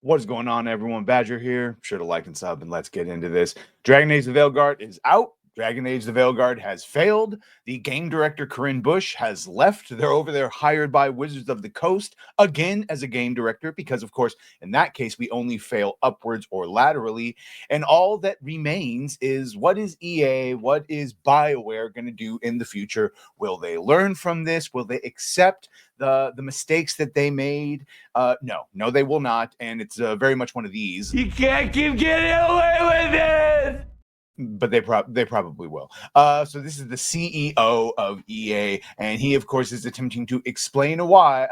What's going on, everyone? Badger here. Sure to like and sub, and let's get into this. Dragon Age the Veilguard is out. Dragon Age the Veilguard has failed. The game director, Corinne Bush, has left. They're over there hired by Wizards of the Coast again as a game director because, of course, in that case, we only fail upwards or laterally. And all that remains is what is EA, what is BioWare going to do in the future? Will they learn from this? Will they accept the mistakes that they made? No, they will not. And it's very much one of these. You can't keep getting away with it. But they probably will. So this is the CEO of EA, and he, of course, is attempting to explain away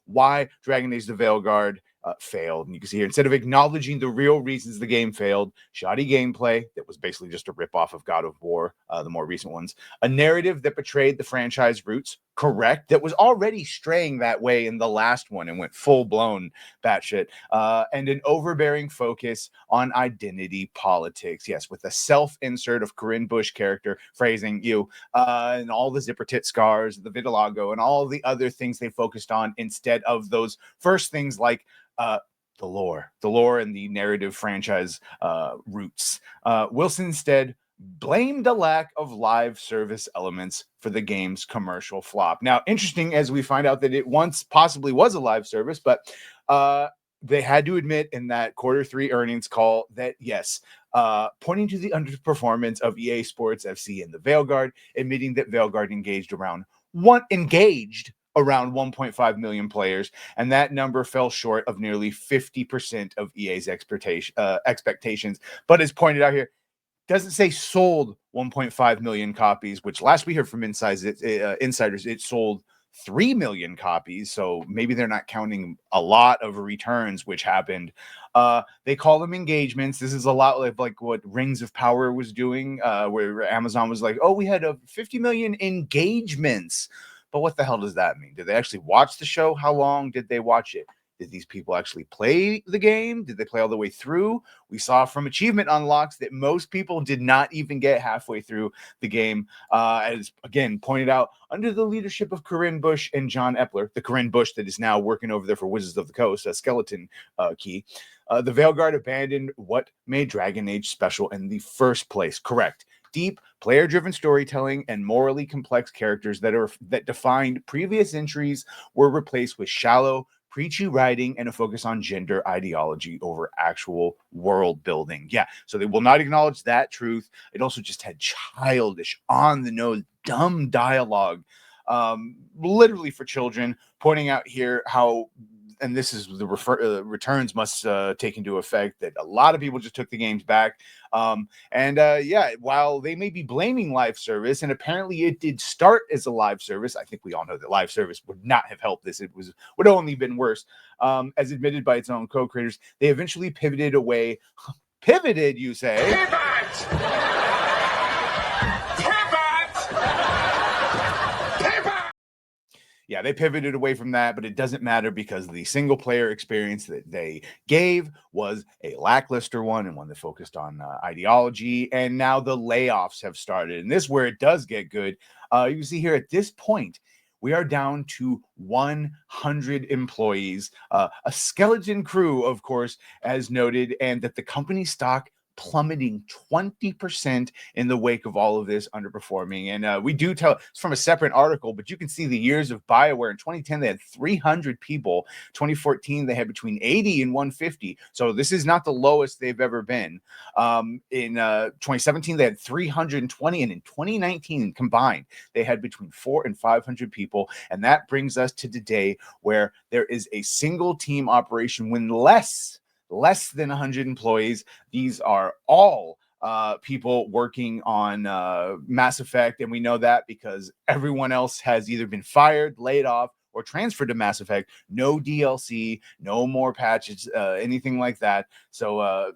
why Dragon Age the Veilguard failed. And you can see here, instead of acknowledging the real reasons the game failed, shoddy gameplay that was basically just a ripoff of God of War, the more recent ones, a narrative that betrayed the franchise roots, correct, that was already straying that way in the last one and went full-blown batshit, and an overbearing focus on identity politics. Yes, with the self-insert of Corinne Bush character phrasing you, and all the zipper tit scars, the vitiligo, and all the other things they focused on instead of those first things like the lore and the narrative franchise roots. Wilson instead blamed a lack of live service elements for the game's commercial flop. Now, interesting as we find out that it once possibly was a live service, but they had to admit in that Q3 earnings call that, yes, pointing to the underperformance of EA Sports FC and the Veilguard, admitting that Veilguard engaged around 1.5 million players, and that number fell short of nearly 50% of EA's expectations. But as pointed out here, doesn't say sold 1.5 million copies, which last we heard from insiders, it sold 3 million copies. So maybe they're not counting a lot of returns, which happened. They call them engagements. This is a lot like what Rings of Power was doing, where Amazon was like, oh, we had 50 million engagements. But what the hell does that mean? Did they actually watch the show? How long did they watch it? Did these people actually play the game? Did they play all the way through? We saw from achievement unlocks that most people did not even get halfway through the game. As again pointed out, under the leadership of Corinne Bush and John Epler, the Corinne Bush that is now working over there for Wizards of the Coast, a skeleton key, the Veilguard abandoned what made Dragon Age special in the first place. Correct. Deep, player-driven storytelling and morally complex characters that defined previous entries were replaced with shallow, preachy writing and a focus on gender ideology over actual world building. Yeah, so they will not acknowledge that truth. It also just had childish, on-the-nose, dumb dialogue, literally for children, pointing out here how, and this is the returns must take into effect that a lot of people just took the games back. Yeah, while they may be blaming live service, and apparently it did start as a live service, I think we all know that live service would not have helped this. It would only been worse. As admitted by its own co-creators, they eventually pivoted away. Pivoted, you say? Pivot! Yeah, they pivoted away from that, but it doesn't matter because the single player experience that they gave was a lackluster one and one that focused on ideology. And now the layoffs have started. And this is where it does get good. You can see here at this point, we are down to 100 employees, a skeleton crew, of course, as noted, and that the company stock plummeting 20% in the wake of all of this underperforming. And we do tell, it's from a separate article, but you can see the years of BioWare. In 2010, they had 300 people. 2014, they had between 80 and 150. So this is not the lowest they've ever been. In 2017, they had 320. And in 2019 combined, they had between 400 and 500 people. And that brings us to today where there is a single team operation when less than 100 employees. These are all people working on Mass Effect, and we know that because everyone else has either been fired, laid off, or transferred to Mass Effect. No DLC, no more patches, anything like that. So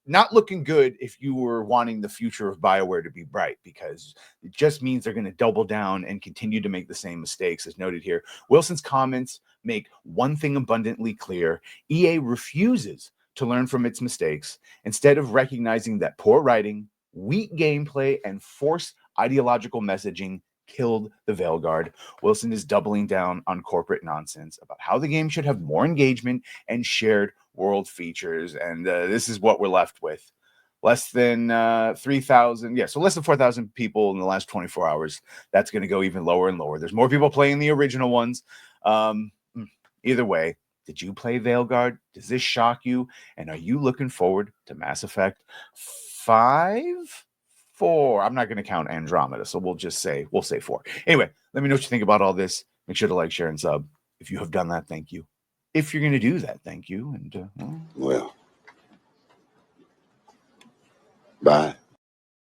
not looking good if you were wanting the future of BioWare to be bright, because it just means they're going to double down and continue to make the same mistakes as noted here. Wilson's comments make one thing abundantly clear. EA refuses to learn from its mistakes. Instead of recognizing that poor writing, weak gameplay, and forced ideological messaging killed the Veilguard. Wilson is doubling down on corporate nonsense about how the game should have more engagement and shared world features. And this is what we're left with. Less than 3,000. Yeah, so less than 4,000 people in the last 24 hours. That's going to go even lower and lower. There's more people playing the original ones. Either way, did you play Veilguard? Does this shock you? And are you looking forward to Mass Effect 5? 4. I'm not going to count Andromeda, so we'll say 4. Anyway, let me know what you think about all this. Make sure to like, share, and sub. If you have done that, thank you. If you're going to do that, thank you. And well, bye.